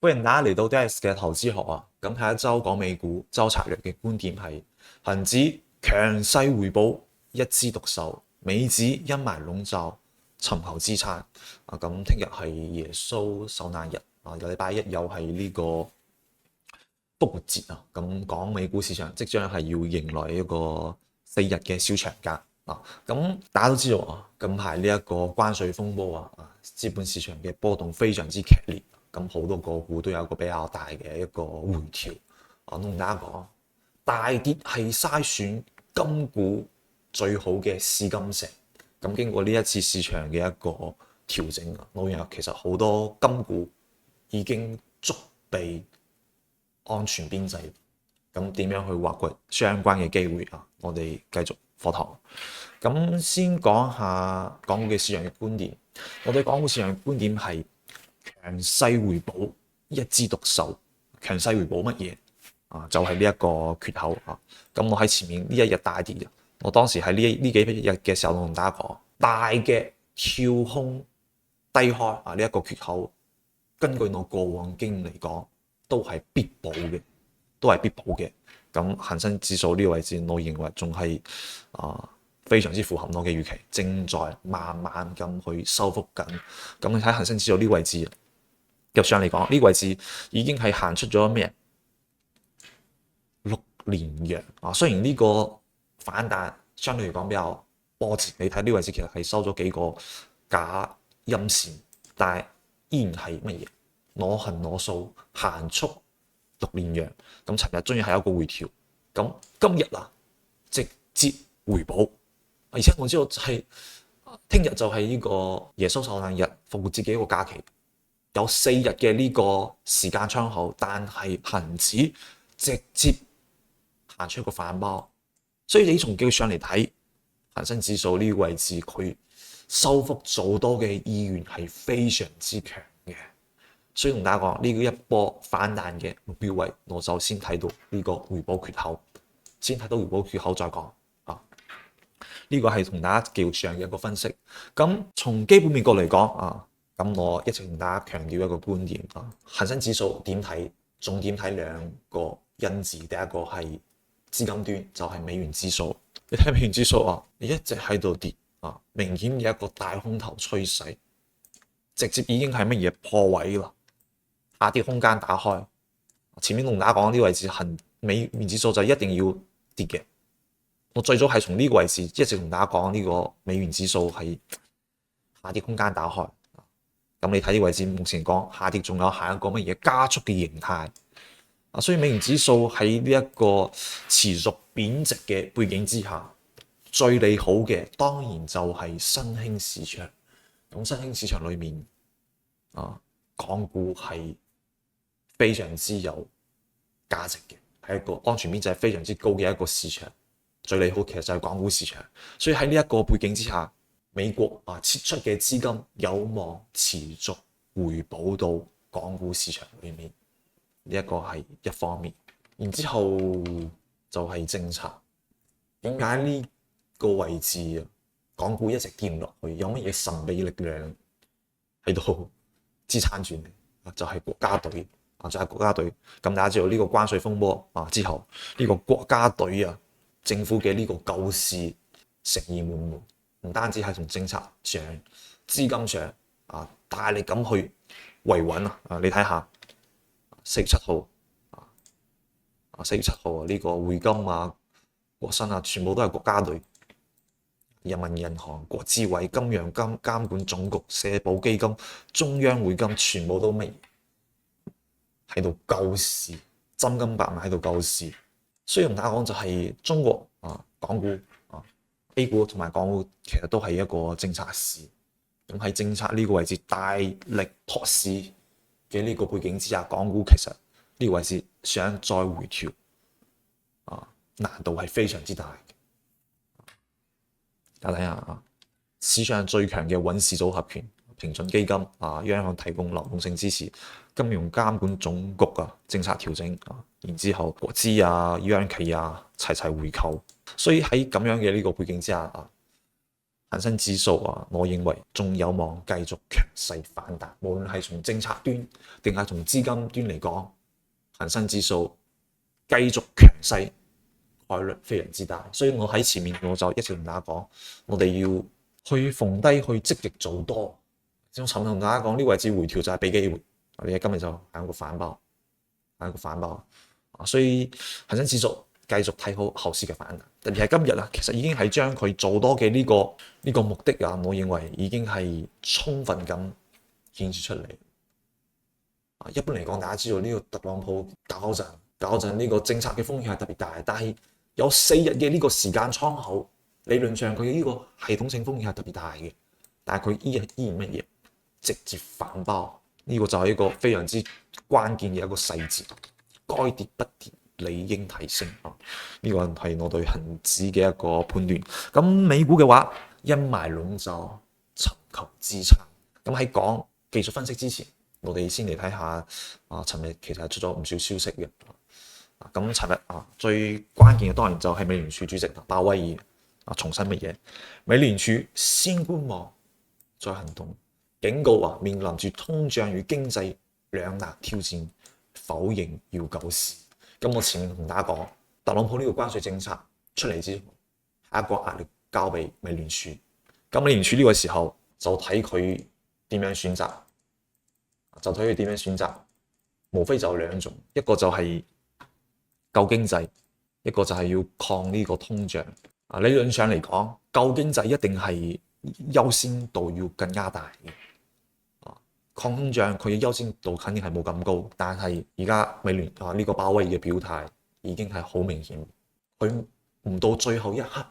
歡迎大家嚟到 DX 嘅投資學啊！咁下一周講美股，周策略嘅觀點係恒指強勢回補，一枝獨秀；美指陰霾籠罩，尋求支撐。咁聽日係耶穌受難日啊，禮拜一又係呢個復活節啊！咁講美股市場即將係要迎來一個4日嘅小長假啊！咁大家都知道啊，近排呢一個關稅風波資本市場嘅波動非常之劇烈。咁好多個股都有一個比較大嘅一個回調。我同大家講，大跌係篩選金股最好嘅試金石。咁經過呢一次市場嘅一個調整啊，老實其實好多金股已經築備安全邊際。咁點樣去挖掘相關嘅機會啊？我哋繼續課堂。咁先講下港股嘅市場嘅觀點。我哋港股市場嘅觀點係強勢回補，一枝獨秀。強勢回補乜嘢啊？就係呢一個缺口啊。咁我喺前面呢一日大跌，我當時喺呢幾日嘅時候同大家講，大嘅跳空低開啊，呢一個缺口，根據我過往經驗嚟講，都係必補嘅，都係必補嘅。咁恒生指數呢個位置，我認為仲係非常之符合我嘅預期，正在慢慢咁去收復緊。咁你睇恒生指數呢個位置，入上嚟講呢個位置已經係行出咗咩6連陽啊！雖然呢個反彈相對嚟講比較波折，你睇呢個位置其實係收咗幾個假陰線，但係依然係乜嘢攞行攞數行出6連陽。咁尋日終於係一個回調，咁今日直接回補。而且我知道係聽日就係呢個耶穌受難日、復活節嘅一個假期，有4日嘅呢個時間窗口，但係恒指直接行出一個反包，所以你從技術上嚟睇，恒生指數呢個位置佢收復做多嘅意願係非常之強嘅，所以同大家講呢個一波反彈嘅目標位，我就先睇到呢個回補缺口，先睇到回補缺口再講。呢個係同大家技術上嘅一個分析。咁從基本面角嚟講咁我一直同大家強調一個觀點恒生指數點睇？重點睇2個因子，第一個係資金端，就係美元指數。你睇美元指數你一直喺度跌明顯有一個大空頭趨勢，直接已經係乜嘢破位啦，下跌空間打開。前面同大家講呢個位置，美元指數就一定要跌嘅。我最早係從呢個位置一直同大家講呢個美元指數係下跌空間打開。咁你睇呢個位置，目前講下跌仲有下一個乜嘢加速嘅形態所以美元指數喺呢一個持續貶值嘅背景之下，最利好嘅當然就係新興市場。咁新興市場裏面港股係非常之有價值嘅，係一個安全邊際非常之高嘅一個市場。最利好其實就係港股市場，所以喺呢一個背景之下，美國撤出嘅資金有望持續回補到港股市場裏面，呢一個係一方面。然之後就係政策，點解呢個位置港股一直跌唔落去？有乜嘢神秘力量喺度支撐住你？就係國家隊就係國家隊。咁大家知道呢個關稅風波之後，呢個國家隊政府嘅呢個救市誠意滿滿，唔單止係從政策上、資金上大力咁去維穩你睇下4月7號4月7號呢個匯金國新全部都係國家隊，人民銀行、國資委、金融監管總局、社保基金、中央匯金全部都喺度救市，真金白銀喺度救市。所以同大家講就係中國港股A 股同埋港股其實都係一個政策市。咁喺政策呢個位置大力托市嘅呢個背景之下，港股其實呢個位置想再回調難度係非常之大嘅。大家睇下市場最強嘅穩市組合拳，平準基金央行提供流動性支持，金融監管總局政策調整然之後國資央企齊齊回購。所以喺咁樣嘅呢個背景之下恒生指數我認為仲有望繼續強勢反彈，無論係從政策端定係從資金端嚟講，恒生指數繼續強勢概率非常之大。所以我喺前面我就一直同大家講，我哋要去逢低去積極做多。我尋日同大家講呢位置回調就係俾機會，你今日就係一個反包，所以恒生指數繼續睇好後市嘅反彈，特別係今日其實已經係將佢做多嘅呢個目的我認為已經係充分咁顯示出嚟。一般嚟講，大家知道呢個特朗普搞陣呢個政策嘅風險係特別大，但係有4日嘅呢個時間窗口，理論上佢呢個系統性風險係特別大嘅，但係佢依然乜嘢直接反包，呢個就係一個非常之關鍵嘅一個細節，該跌不跌，理應提升呢個係我對恒指嘅一個判斷。咁美股嘅話，陰霾籠罩，尋求支撐。咁喺講技術分析之前，我哋先嚟睇下尋日其實出咗唔少消息嘅。咁尋日最關鍵嘅當然就係美聯儲主席鮑威爾重申乜嘢？美聯儲先觀望再行動，警告面臨住通脹與經濟兩難挑戰，否認要救市。咁我前面同大家講，特朗普呢個關稅政策出嚟之後，下一個壓力交俾美聯儲。咁美聯儲呢個時候就睇佢點樣選擇，無非就兩種，一個就係救經濟，一個就係要抗呢個通脹。理論上嚟講，救經濟一定係優先度要更加大嘅。抗通脹佢嘅優先度肯定係冇咁高，但係而家美聯呢個鮑威爾嘅表態已經係好明顯，佢唔到最後一刻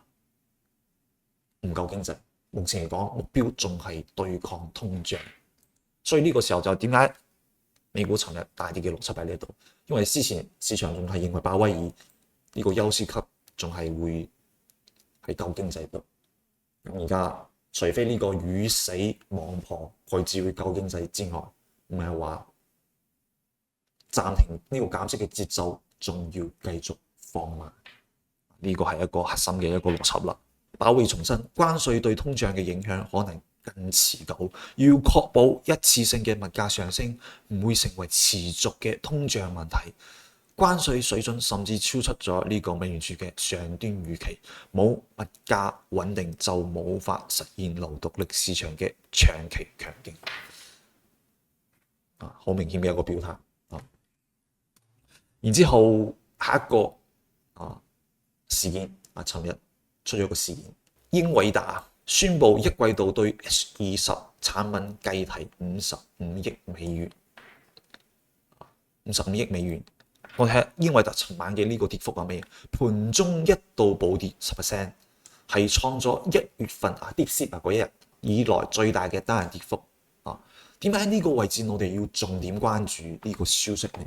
唔救經濟，目前嚟講目標仲係對抗通脹，所以呢個時候就點解美股尋日大跌嘅邏輯喺呢度？因為之前市場仲係認為鮑威爾呢個優先級仲係會係救經濟度，咁而家除非呢個魚死網破，佢只會救經濟之外，唔係話暫停呢個減息嘅節奏，仲要繼續放慢。呢個係一個核心嘅一個邏輯啦。鮑威爾重申，關稅對通脹嘅影響可能更持久，要確保一次性嘅物價上升唔會成為持續嘅通脹問題。關稅水準甚至超出咗呢個美聯儲嘅上端預期，冇物價穩定就冇法實現流動力市場嘅長期強勁。好明顯嘅一個表態。然之後下一個事件尋日出咗個事件，英偉達宣布一季度對 H20 產品計提55億美元。55億美元。我睇下英偉達尋晚嘅呢個跌幅係咩？盤中一度暴跌10%，係創咗1月份DeepSeek 嗰一日以來最大嘅單日跌幅。點解喺呢個位置我哋要重點關注呢個消息呢？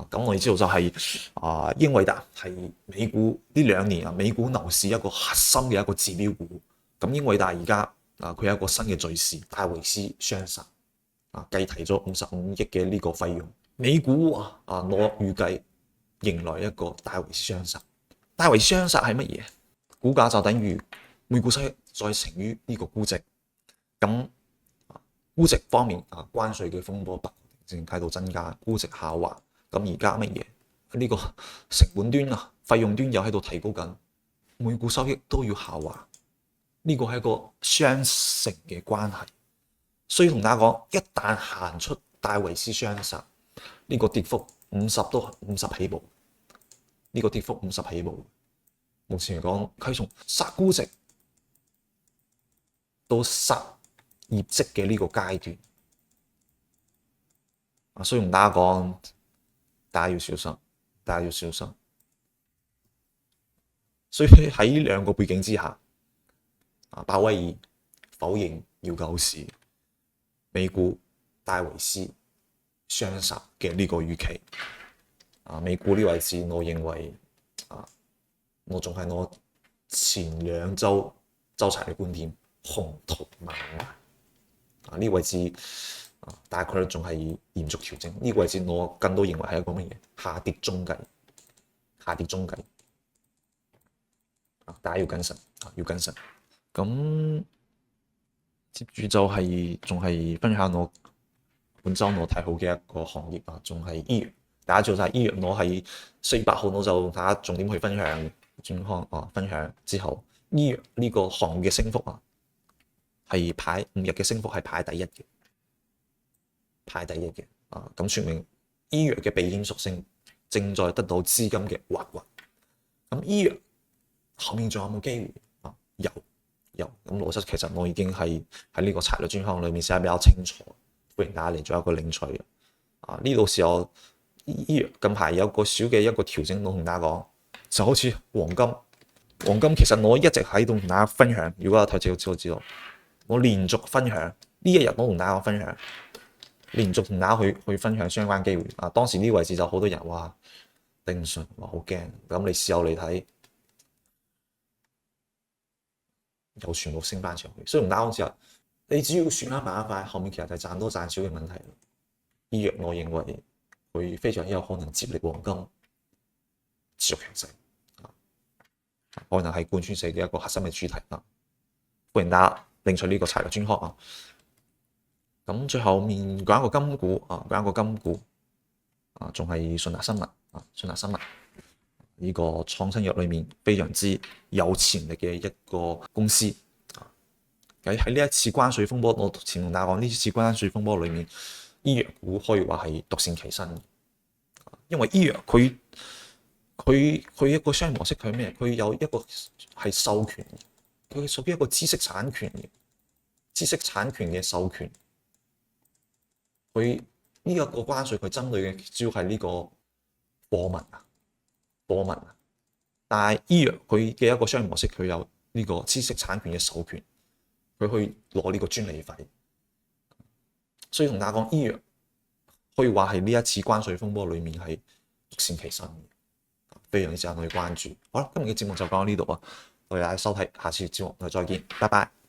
咁我哋知道就係英偉達係美股呢2年美股樓市一個核心嘅一個指標股。咁英偉達而家佢有一個新嘅敘事，戴維斯雙殺計提咗55億嘅呢個費用。美股我預計迎來一個戴維斯雙殺。戴維斯雙殺係乜嘢？股價就等於每股收益再乘於呢個估值。咁估值方面關稅嘅風波不斷喺度增加，估值下滑。咁而家乜嘢？呢個成本端費用端又喺度提高緊，每股收益都要下滑。呢個係一個雙乘嘅關係。所以同大家講，一旦行出戴維斯雙殺，呢個跌幅50起步，呢個跌幅50起步。目前嚟講，佢從殺估值到殺業績嘅呢個階段，所以同大家講，大家要小心。所以喺呢兩個背景之下，鮑威爾否認要救市，美股戴維斯雙殺嘅呢個預期，美股呢位置，我認為我仲係我前2週周查嘅觀點，紅圖漫畫。呢位置大概仲係延續調整。呢個位置我更多認為係一個乜嘢？下跌中計。大家要謹慎，咁接住就係仲係分享我本週我睇好嘅一個行業啊，仲係醫藥。大家做晒醫藥，我喺4月8號我就同大家重點去分享健康啊，分享之後醫藥呢個行業嘅升幅啊，係排5日嘅升幅係排第一嘅，排第一嘅啊，咁說明醫藥嘅避險屬性正在得到資金嘅挖掘。咁醫藥後面仲有冇機會啊？有，咁邏輯其實我已經係喺呢個策略專項裏面寫得比較清楚，歡迎大家嚟做一個領取嘅。啊，呢度時候醫藥近排有個小嘅一個調整，我同大家講，就好似黃金其實我一直喺度同大家分享，如果有睇節目就知道，我連續分享呢一日我同大家分享，連續同大家去分享相關機會。啊，當時呢個位置就好多人話頂唔順，話好驚，咁你事後嚟睇，又全部升翻上去。所以同大家講之後，你只要選啱板塊，後面其實就係賺多賺少嘅問題。醫藥我認為佢非常有可能接力黃金持續強勢，可能係貫穿式嘅一個核心嘅主題啊！歡迎大家領取呢個策略專項啊！咁最後面講一個金股啊，講一個金股啊，仲係順達生物啊，順達生物呢個創新藥裏面非常之有潛力嘅一個公司啊！喺呢一次關稅風波，我前同大家講呢次關稅風波裏面，醫藥股可以話係獨善其身，因為醫藥佢一個商業模式佢係咩？佢有一個係授權，佢係屬於一個知識產權嘅知識產權嘅授權。佢呢一個關稅佢針對嘅主要係呢個貨物啊，但係醫藥佢嘅一個商業模式佢有呢個知識產權嘅授權，佢去攞呢個專利費。所以同大家講，醫藥可以話係呢一次關稅風波裡面係獨善其身嘅，非常之值得去關注。好啦，今日嘅節目就講到呢度啊，多謝大家收睇，下次節目我哋再見，拜拜。